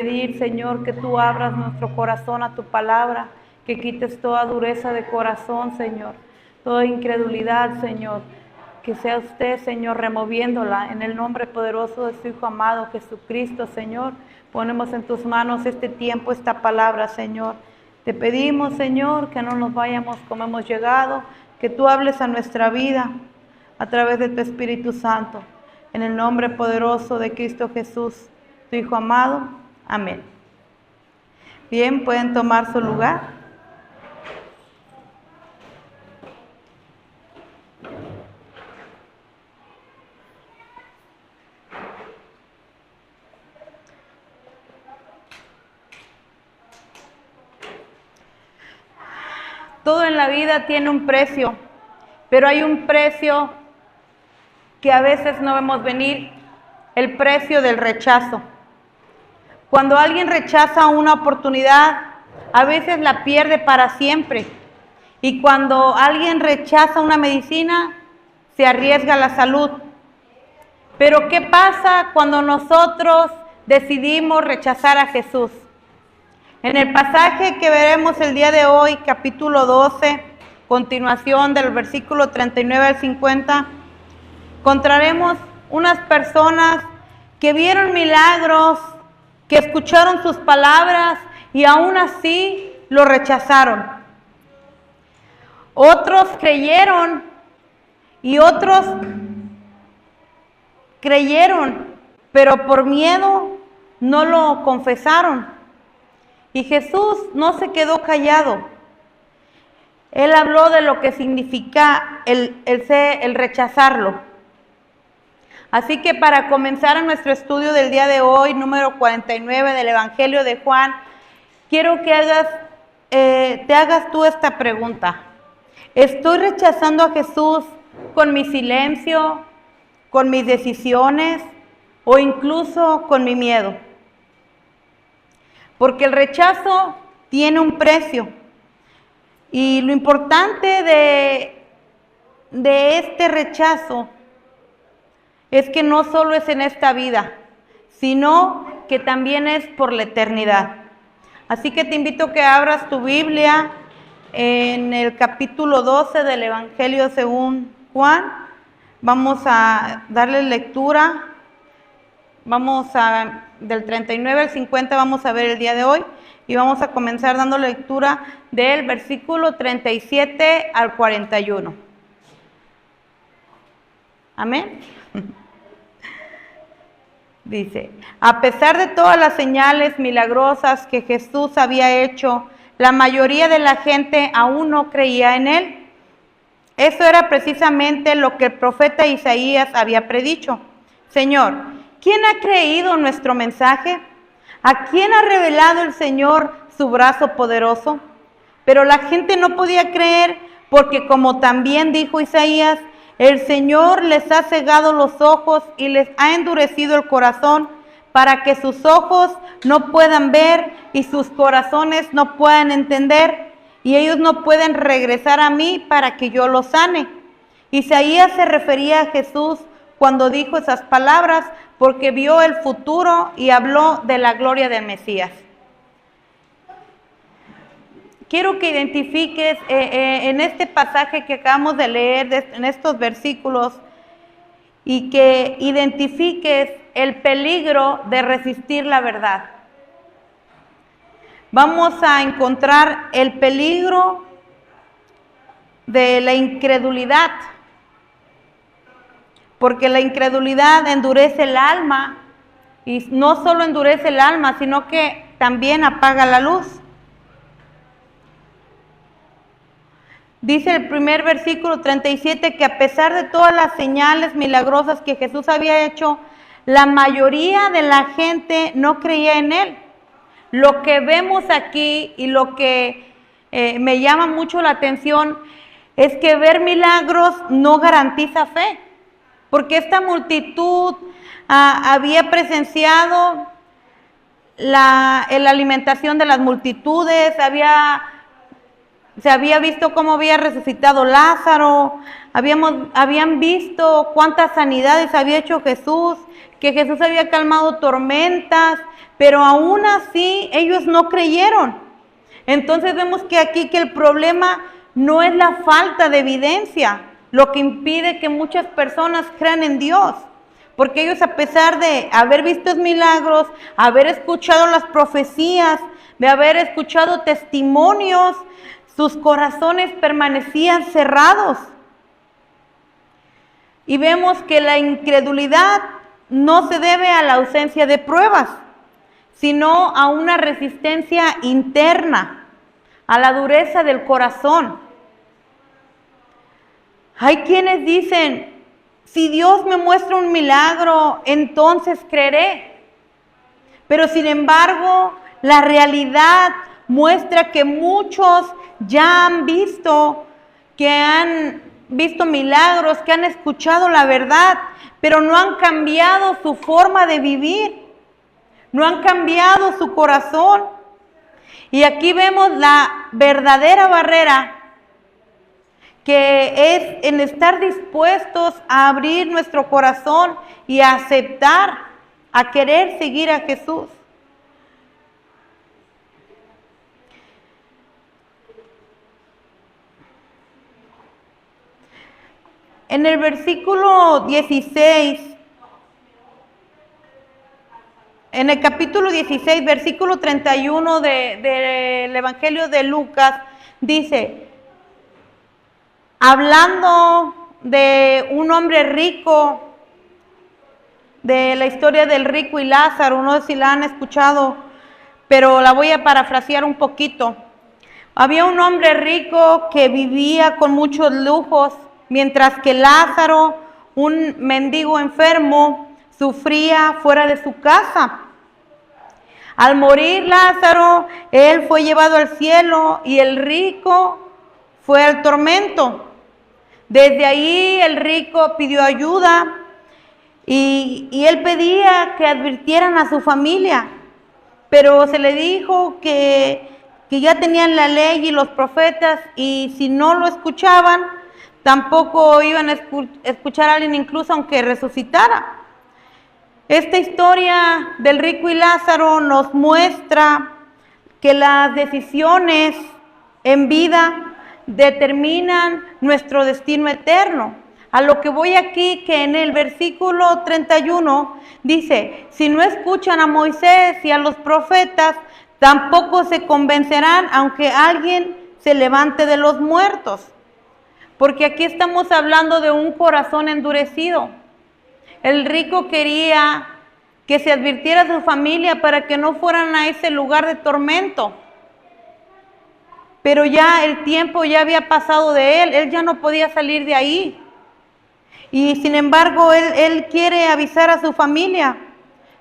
Pedir, Señor, que tú abras nuestro corazón a tu palabra, que quites toda dureza de corazón, Señor, toda incredulidad, Señor, que sea usted, Señor, removiéndola en el nombre poderoso de su Hijo amado Jesucristo, Señor. Ponemos en tus manos este tiempo, esta palabra, Señor. Te pedimos, Señor, que no nos vayamos como hemos llegado, que tú hables a nuestra vida a través de tu Espíritu Santo, en el nombre poderoso de Cristo Jesús, tu Hijo amado. Amén. Bien, pueden tomar su lugar. Todo en la vida tiene un precio, pero hay un precio que a veces no vemos venir, el precio del rechazo. Cuando alguien rechaza una oportunidad, a veces la pierde para siempre. Y cuando alguien rechaza una medicina, se arriesga la salud. Pero ¿qué pasa cuando nosotros decidimos rechazar a Jesús? En el pasaje que veremos el día de hoy, capítulo 12, continuación del versículo 39 al 50, encontraremos unas personas que vieron milagros, que escucharon sus palabras y aún así lo rechazaron. Otros creyeron y otros creyeron, pero por miedo no lo confesaron. Y Jesús no se quedó callado. Él habló de lo que significa el rechazarlo. Así que para comenzar nuestro estudio del día de hoy, número 49 del Evangelio de Juan, quiero que te hagas tú esta pregunta. ¿Estoy rechazando a Jesús con mi silencio, con mis decisiones o incluso con mi miedo? Porque el rechazo tiene un precio. Y lo importante de este rechazo es que no solo es en esta vida, sino que también es por la eternidad. Así que te invito a que abras tu Biblia en el capítulo 12 del Evangelio según Juan. Vamos a darle lectura. Del 39 al 50 vamos a ver el día de hoy. Y vamos a comenzar dando lectura del versículo 37 al 41. Amén. Dice, a pesar de todas las señales milagrosas que Jesús había hecho, la mayoría de la gente aún no creía en él. Eso era precisamente lo que el profeta Isaías había predicho. Señor, ¿quién ha creído nuestro mensaje? ¿A quién ha revelado el Señor su brazo poderoso? Pero la gente no podía creer porque, como también dijo Isaías, el Señor les ha cegado los ojos y les ha endurecido el corazón para que sus ojos no puedan ver y sus corazones no puedan entender, y ellos no pueden regresar a mí para que yo los sane. Isaías se refería a Jesús cuando dijo esas palabras porque vio el futuro y habló de la gloria del Mesías. Quiero que identifiques en este pasaje que acabamos de leer, en estos versículos, y que identifiques el peligro de resistir la verdad. Vamos a encontrar el peligro de la incredulidad, porque la incredulidad endurece el alma, y no solo endurece el alma, sino que también apaga la luz. Dice el primer versículo 37 que a pesar de todas las señales milagrosas que Jesús había hecho, la mayoría de la gente no creía en él. Lo que vemos aquí y lo que me llama mucho la atención es que ver milagros no garantiza fe, porque esta multitud había presenciado la alimentación de las multitudes, se había visto cómo había resucitado Lázaro, habían visto cuántas sanidades había hecho Jesús, que Jesús había calmado tormentas, pero aún así ellos no creyeron. Entonces vemos que aquí que el problema no es la falta de evidencia, lo que impide que muchas personas crean en Dios. Porque ellos, a pesar de haber visto milagros, haber escuchado las profecías, de haber escuchado testimonios, sus corazones permanecían cerrados. Y vemos que la incredulidad no se debe a la ausencia de pruebas, sino a una resistencia interna, a la dureza del corazón. Hay quienes dicen, si Dios me muestra un milagro, entonces creeré. Pero sin embargo, la realidad muestra que muchos ya han visto, que han visto milagros, que han escuchado la verdad, pero no han cambiado su forma de vivir, no han cambiado su corazón. Y aquí vemos la verdadera barrera, que es en estar dispuestos a abrir nuestro corazón y a aceptar, a querer seguir a Jesús. En el versículo 16, en el capítulo 16, versículo 31 del Evangelio de Lucas, dice, hablando de un hombre rico, de la historia del rico y Lázaro, no sé si la han escuchado, pero la voy a parafrasear un poquito. Había un hombre rico que vivía con muchos lujos, mientras que Lázaro, un mendigo enfermo, sufría fuera de su casa. Al morir Lázaro, él fue llevado al cielo y el rico fue al tormento. Desde ahí el rico pidió ayuda y él pedía que advirtieran a su familia, pero se le dijo que ya tenían la ley y los profetas y si no lo escuchaban, tampoco iban a escuchar a alguien incluso aunque resucitara. Esta historia del rico y Lázaro nos muestra que las decisiones en vida determinan nuestro destino eterno. A lo que voy aquí, que en el versículo 31 dice, si no escuchan a Moisés y a los profetas, tampoco se convencerán aunque alguien se levante de los muertos. Porque aquí estamos hablando de un corazón endurecido. El rico quería que se advirtiera a su familia para que no fueran a ese lugar de tormento. Pero ya el tiempo ya había pasado de él ya no podía salir de ahí. Y sin embargo, él quiere avisar a su familia.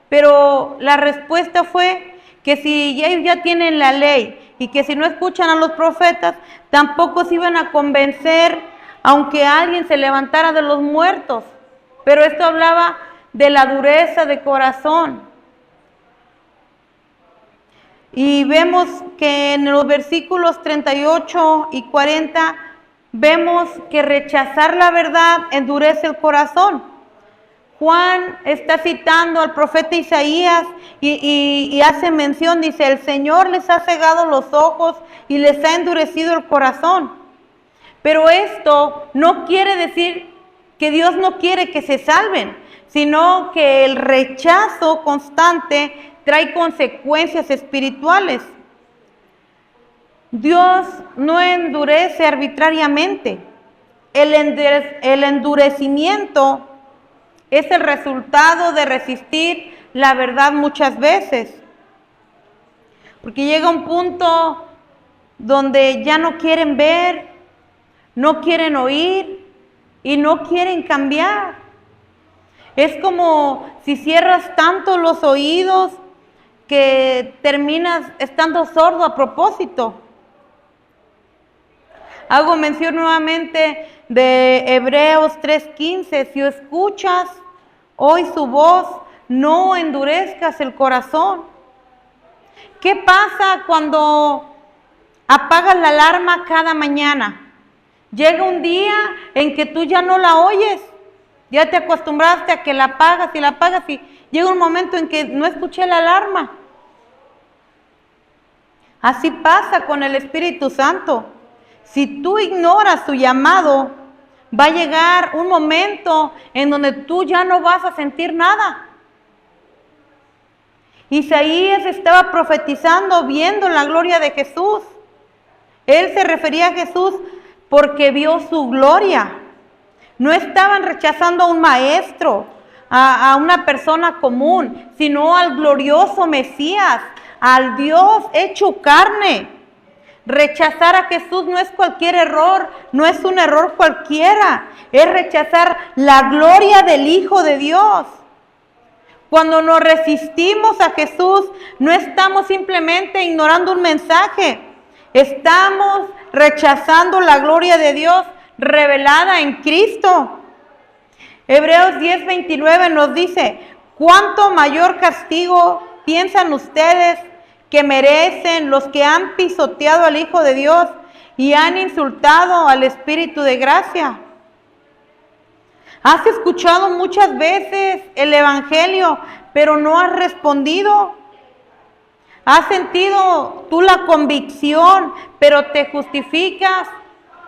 Pero la respuesta fue que si ellos ya tienen la ley y que si no escuchan a los profetas, tampoco se iban a convencer aunque alguien se levantara de los muertos. Pero esto hablaba de la dureza de corazón. Y vemos que en los versículos 38 y 40 vemos que rechazar la verdad endurece el corazón. Juan está citando al profeta Isaías y hace mención, dice, el Señor les ha cegado los ojos y les ha endurecido el corazón. Pero esto no quiere decir que Dios no quiere que se salven, sino que el rechazo constante trae consecuencias espirituales. Dios no endurece arbitrariamente. El endurecimiento es el resultado de resistir la verdad muchas veces. Porque llega un punto donde ya no quieren ver, no quieren oír y no quieren cambiar. Es como si cierras tanto los oídos que terminas estando sordo a propósito. Hago mención nuevamente de Hebreos 3:15. Si escuchas hoy su voz, no endurezcas el corazón. ¿Qué pasa cuando apagas la alarma cada mañana? Llega un día en que tú ya no la oyes. Ya te acostumbraste a que la apagas y llega un momento en que no escuché la alarma. Así pasa con el Espíritu Santo. Si tú ignoras tu llamado, va a llegar un momento en donde tú ya no vas a sentir nada. Isaías estaba profetizando, viendo la gloria de Jesús. Él se refería a Jesús porque vio su gloria. No estaban rechazando a un maestro, a una persona común, sino al glorioso Mesías, al Dios hecho carne. Rechazar a Jesús no es cualquier error, no es un error cualquiera, es rechazar la gloria del Hijo de Dios. Cuando nos resistimos a Jesús, no estamos simplemente ignorando un mensaje, estamos rechazando la gloria de Dios revelada en Cristo. Hebreos 10:29 nos dice: ¿cuánto mayor castigo piensan ustedes que merecen los que han pisoteado al Hijo de Dios y han insultado al Espíritu de gracia? Has escuchado muchas veces el Evangelio, pero no has respondido. Has sentido tú la convicción, pero te justificas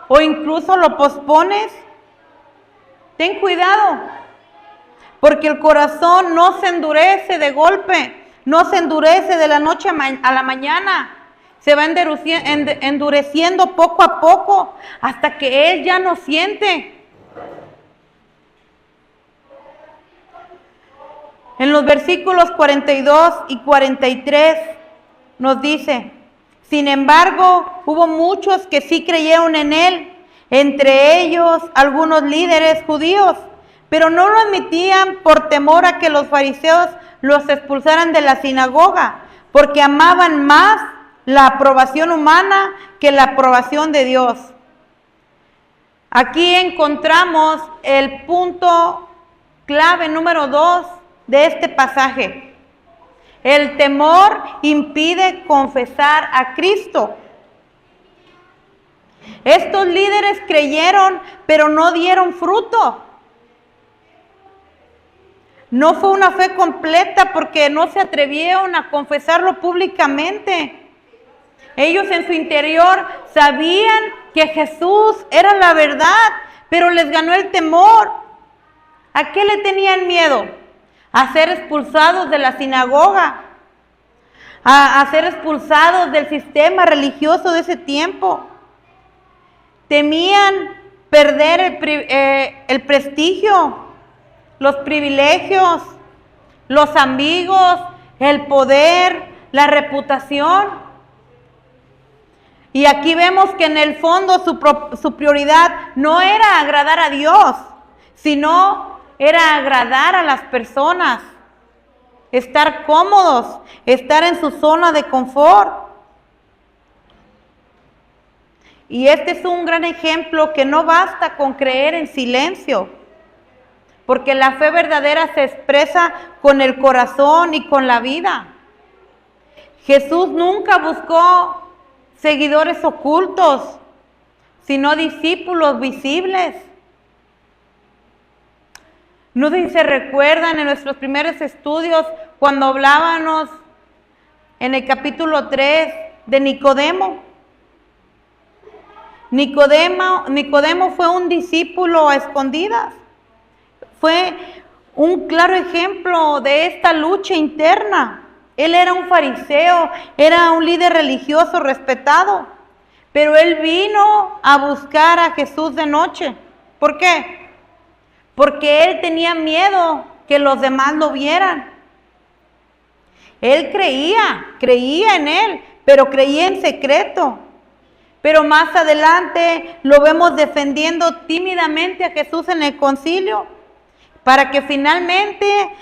o incluso lo pospones. Ten cuidado, porque el corazón no se endurece de golpe, no se endurece de la noche a la mañana. Se va endureciendo poco a poco hasta que Él ya no siente. En los versículos 42 y 43 nos dice: sin embargo, hubo muchos que sí creyeron en Él, entre ellos algunos líderes judíos, pero no lo admitían por temor a que los fariseos los expulsaran de la sinagoga, porque amaban más la aprobación humana que la aprobación de Dios. Aquí encontramos el punto clave número 2 de este pasaje. El temor impide confesar a Cristo. Estos líderes creyeron, pero no dieron fruto. No fue una fe completa porque no se atrevieron a confesarlo públicamente. Ellos en su interior sabían que Jesús era la verdad, pero les ganó el temor. ¿A qué le tenían miedo? A ser expulsados de la sinagoga, a ser expulsados del sistema religioso de ese tiempo. Temían perder el prestigio, los privilegios, los amigos, el poder, la reputación. Y aquí vemos que en el fondo su prioridad no era agradar a Dios, sino era agradar a las personas, estar cómodos, estar en su zona de confort. Y este es un gran ejemplo que no basta con creer en silencio, porque la fe verdadera se expresa con el corazón y con la vida. Jesús nunca buscó seguidores ocultos, sino discípulos visibles. No sé si se recuerdan en nuestros primeros estudios cuando hablábamos en el capítulo 3 de Nicodemo. Nicodemo fue un discípulo a escondidas. Fue un claro ejemplo de esta lucha interna. Él era un fariseo, era un líder religioso respetado, pero él vino a buscar a Jesús de noche. ¿Por qué? Porque él tenía miedo que los demás lo vieran. Él creía en Él, pero creía en secreto. Pero más adelante lo vemos defendiendo tímidamente a Jesús en el concilio, para que finalmente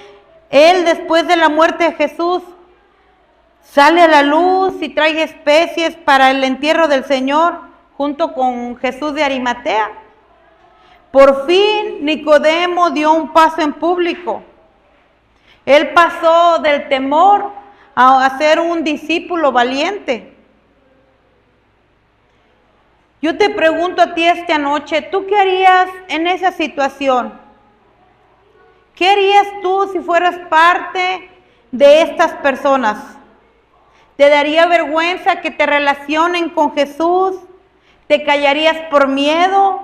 Él, después de la muerte de Jesús, sale a la luz y trae especies para el entierro del Señor junto con Jesús de Arimatea. Por fin Nicodemo dio un paso en público. Él pasó del temor a ser un discípulo valiente. Yo te pregunto a ti esta noche, ¿tú qué harías en esa situación? ¿Qué harías tú si fueras parte de estas personas? ¿Te daría vergüenza que te relacionen con Jesús? ¿Te callarías por miedo?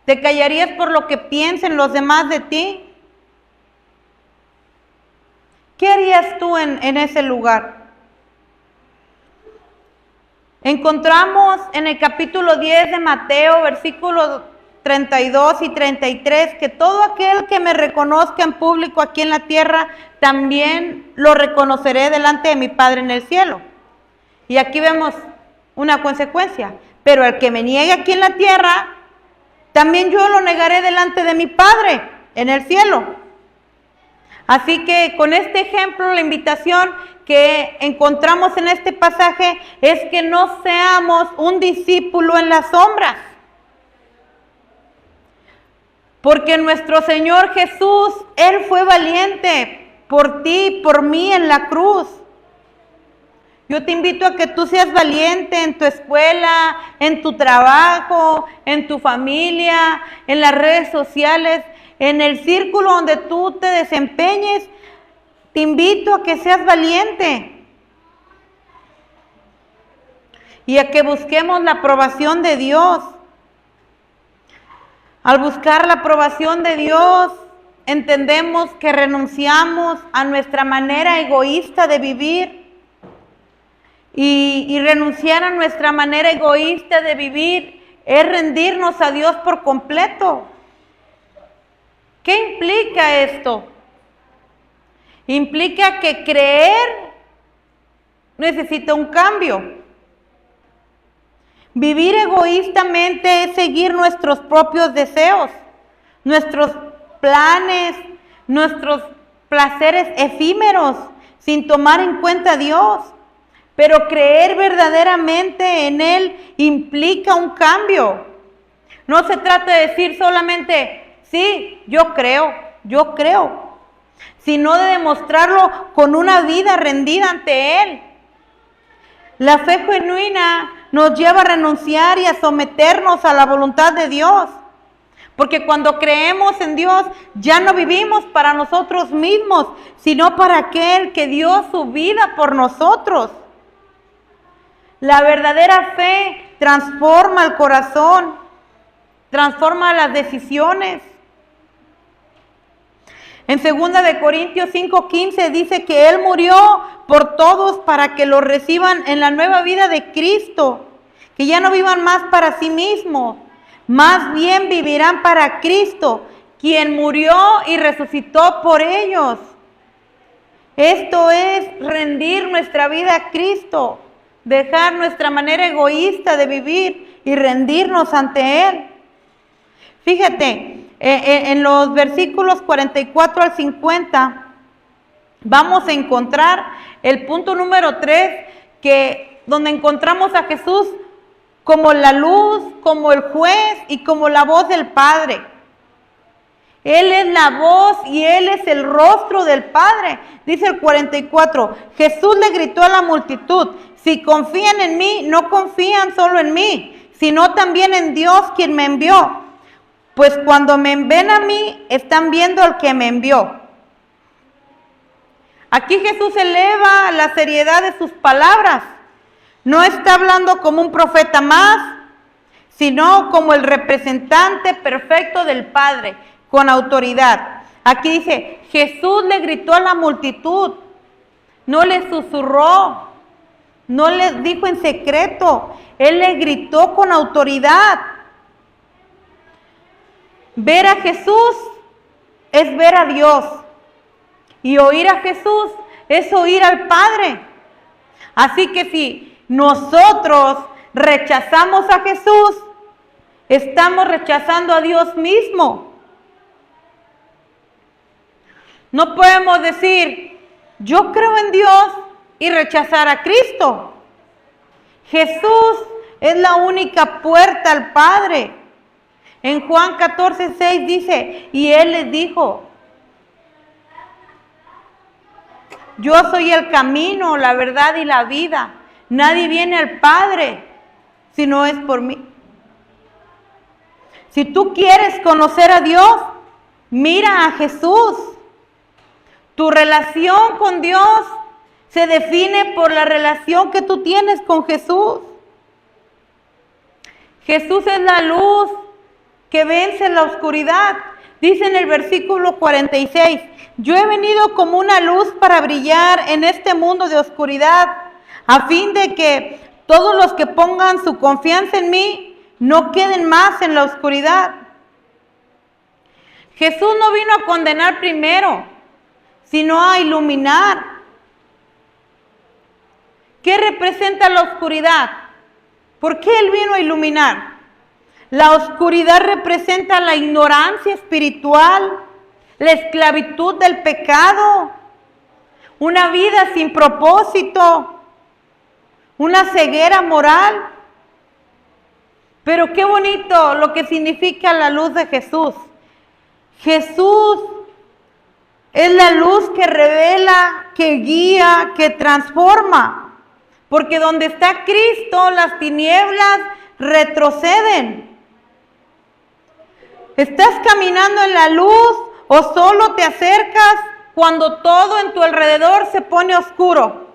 ¿Te callarías por lo que piensen los demás de ti? ¿Qué harías tú en ese lugar? Encontramos en el capítulo 10 de Mateo, versículos 32 y 33, que todo aquel que me reconozca en público aquí en la tierra, también lo reconoceré delante de mi Padre en el cielo. Y aquí vemos una consecuencia. Pero el que me niegue aquí en la tierra, también yo lo negaré delante de mi Padre en el cielo. Así que con este ejemplo, la invitación que encontramos en este pasaje es que no seamos un discípulo en las sombras. Porque nuestro Señor Jesús, Él fue valiente por ti, por mí en la cruz. Yo te invito a que tú seas valiente en tu escuela, en tu trabajo, en tu familia, en las redes sociales, en el círculo donde tú te desempeñes. Te invito a que seas valiente y a que busquemos la aprobación de Dios. Al buscar la aprobación de Dios, entendemos que renunciamos a nuestra manera egoísta de vivir. Y renunciar a nuestra manera egoísta de vivir es rendirnos a Dios por completo. ¿Qué implica esto? Implica que creer necesita un cambio. Vivir egoístamente es seguir nuestros propios deseos, nuestros planes, nuestros placeres efímeros, sin tomar en cuenta a Dios. Pero creer verdaderamente en Él implica un cambio. No se trata de decir solamente, sí, yo creo, sino de demostrarlo con una vida rendida ante Él. La fe genuina nos lleva a renunciar y a someternos a la voluntad de Dios. Porque cuando creemos en Dios, ya no vivimos para nosotros mismos, sino para aquel que dio su vida por nosotros. La verdadera fe transforma el corazón, transforma las decisiones. En 2 Corintios 5:15 dice que Él murió por todos para que lo reciban en la nueva vida de Cristo, que ya no vivan más para sí mismos, más bien vivirán para Cristo, quien murió y resucitó por ellos. Esto es rendir nuestra vida a Cristo. Dejar nuestra manera egoísta de vivir y rendirnos ante Él. Fíjate, en los versículos 44 al 50 vamos a encontrar el punto número 3, donde encontramos a Jesús como la luz, como el juez y como la voz del Padre. Él es la voz y Él es el rostro del Padre. Dice el 44, Jesús le gritó a la multitud, si confían en mí, no confían solo en mí, sino también en Dios quien me envió. Pues cuando me ven a mí, están viendo al que me envió. Aquí Jesús eleva la seriedad de sus palabras. No está hablando como un profeta más, sino como el representante perfecto del Padre, con autoridad. Aquí dice, Jesús le gritó a la multitud, no le susurró, no le dijo en secreto, Él le gritó con autoridad. Ver a Jesús es ver a Dios, y oír a Jesús es oír al Padre. Así que si nosotros rechazamos a Jesús, estamos rechazando a Dios mismo. No podemos decir, yo creo en Dios y rechazar a Cristo. Jesús es la única puerta al Padre. En Juan 14:6 dice, y Él les dijo, yo soy el camino, la verdad y la vida. Nadie viene al Padre si no es por mí. Si tú quieres conocer a Dios, mira a Jesús. Tu relación con Dios se define por la relación que tú tienes con Jesús. Jesús es la luz que vence la oscuridad. Dice en el versículo 46, yo he venido como una luz para brillar en este mundo de oscuridad, a fin de que todos los que pongan su confianza en mí no queden más en la oscuridad. Jesús no vino a condenar primero, sino a iluminar. ¿Qué representa la oscuridad? ¿Por qué Él vino a iluminar? La oscuridad representa la ignorancia espiritual, la esclavitud del pecado, una vida sin propósito, una ceguera moral. Pero qué bonito lo que significa la luz de Jesús. Jesús es la luz que revela, que guía, que transforma. Porque donde está Cristo, las tinieblas retroceden. ¿Estás caminando en la luz o solo te acercas cuando todo en tu alrededor se pone oscuro?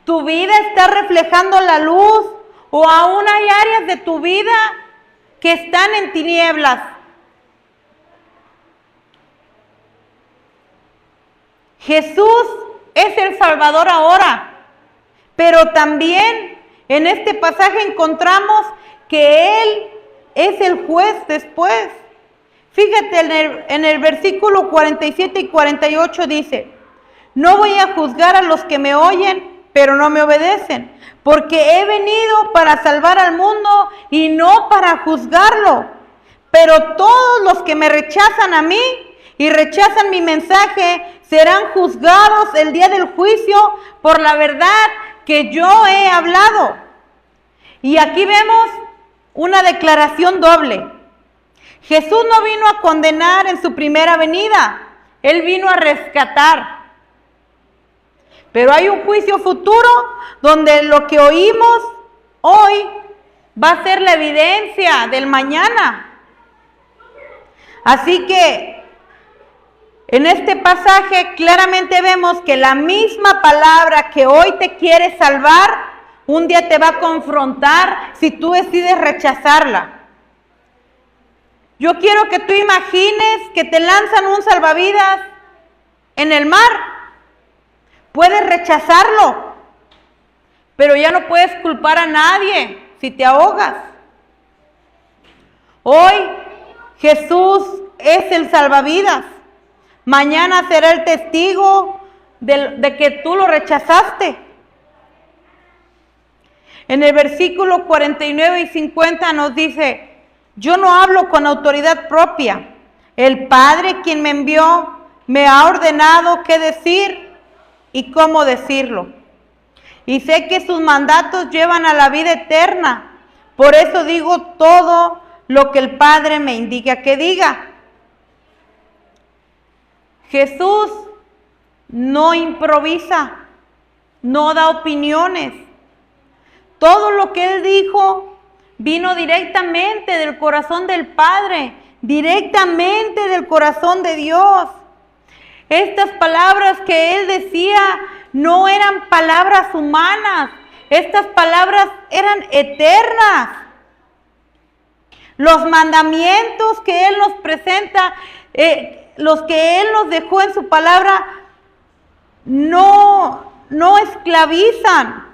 ¿Tu vida está reflejando la luz o aún hay áreas de tu vida que están en tinieblas? Jesús es el Salvador ahora, pero también en este pasaje encontramos que Él es el juez después. Fíjate en el versículo 47 y 48 dice, no voy a juzgar a los que me oyen, pero no me obedecen, porque he venido para salvar al mundo y no para juzgarlo. Pero todos los que me rechazan a mí y rechazan mi mensaje serán juzgados el día del juicio por la verdad que yo he hablado. Y aquí vemos una declaración doble. Jesús no vino a condenar en su primera venida, Él vino a rescatar. Pero hay un juicio futuro donde lo que oímos hoy va a ser la evidencia del mañana. Así que en este pasaje claramente vemos que la misma palabra que hoy te quiere salvar, un día te va a confrontar si tú decides rechazarla. Yo quiero que tú imagines que te lanzan un salvavidas en el mar. Puedes rechazarlo, pero ya no puedes culpar a nadie si te ahogas. Hoy Jesús es el salvavidas. Mañana será el testigo de que tú lo rechazaste. En el versículo 49 y 50 nos dice, yo no hablo con autoridad propia. El Padre quien me envió me ha ordenado qué decir y cómo decirlo. Y sé que sus mandatos llevan a la vida eterna. Por eso digo todo lo que el Padre me indica que diga. Jesús no improvisa, no da opiniones. Todo lo que Él dijo vino directamente del corazón del Padre, directamente del corazón de Dios. Estas palabras que Él decía no eran palabras humanas, estas palabras eran eternas. Los mandamientos que Él nos presenta, los que Él nos dejó en su palabra, no esclavizan,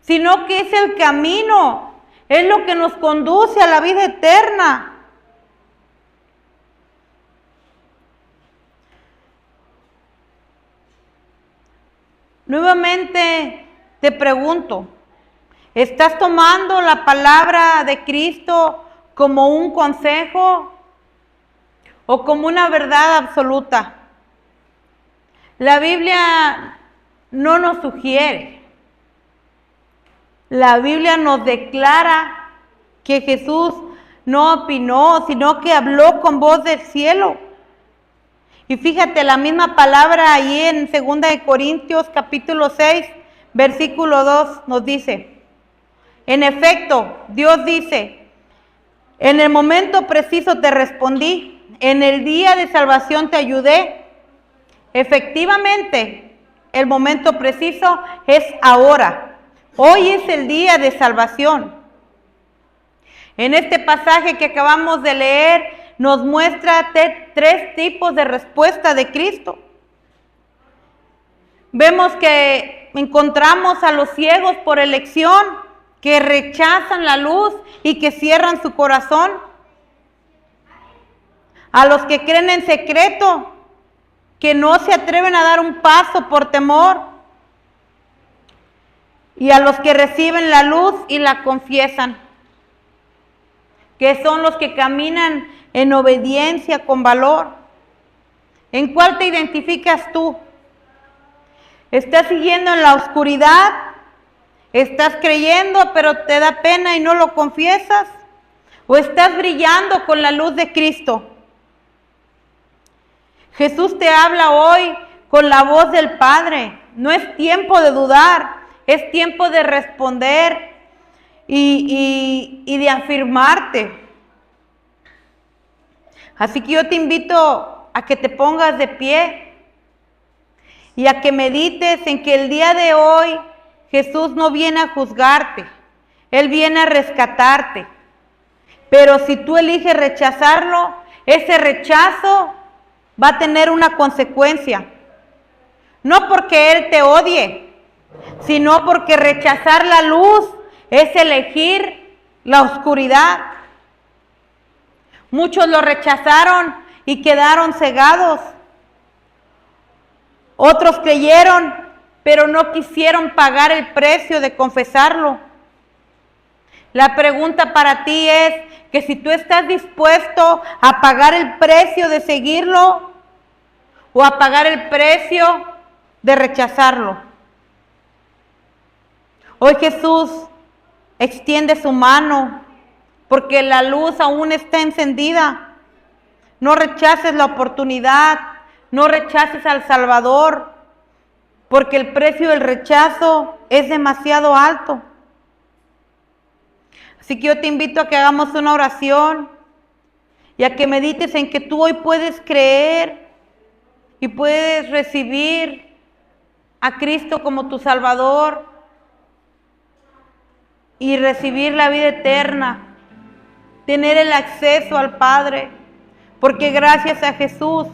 sino que es el camino, es lo que nos conduce a la vida eterna. Nuevamente te pregunto, ¿estás tomando la palabra de Cristo como un consejo o como una verdad absoluta? La Biblia no nos sugiere. La Biblia nos declara que Jesús no opinó, sino que habló con voz del cielo. Y fíjate, la misma palabra ahí en 2 de Corintios capítulo 6, versículo 2 nos dice, en efecto, Dios dice, en el momento preciso te respondí, en el día de salvación te ayudé. Efectivamente, el momento preciso es ahora. Hoy es el día de salvación. En este pasaje que acabamos de leer, nos muestra tres tipos de respuesta de Cristo. Vemos que encontramos a los ciegos por elección, que rechazan la luz y que cierran su corazón. A los que creen en secreto, que no se atreven a dar un paso por temor. Y a los que reciben la luz y la confiesan, que son los que caminan en obediencia con valor. ¿En cuál te identificas tú? ¿Estás siguiendo en la oscuridad? ¿Estás creyendo pero te da pena y no lo confiesas? ¿O estás brillando con la luz de Cristo? Jesús te habla hoy con la voz del Padre. No es tiempo de dudar, es tiempo de responder y de afirmarte. Así que yo te invito a que te pongas de pie y a que medites en que el día de hoy Jesús no viene a juzgarte, Él viene a rescatarte. Pero si tú eliges rechazarlo, ese rechazo va a tener una consecuencia. No porque Él te odie, sino porque rechazar la luz es elegir la oscuridad. Muchos lo rechazaron y quedaron cegados. Otros creyeron, pero no quisieron pagar el precio de confesarlo. La pregunta para ti es que si tú estás dispuesto a pagar el precio de seguirlo o a pagar el precio de rechazarlo. Hoy Jesús extiende su mano porque la luz aún está encendida. No rechaces la oportunidad, no rechaces al Salvador, porque el precio del rechazo es demasiado alto. Así que yo te invito a que hagamos una oración y a que medites en que tú hoy puedes creer y puedes recibir a Cristo como tu Salvador y recibir la vida eterna, tener el acceso al Padre, porque gracias a Jesús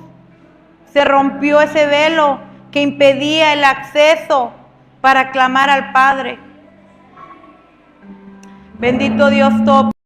se rompió ese velo que impedía el acceso para clamar al Padre. Bendito Dios todo.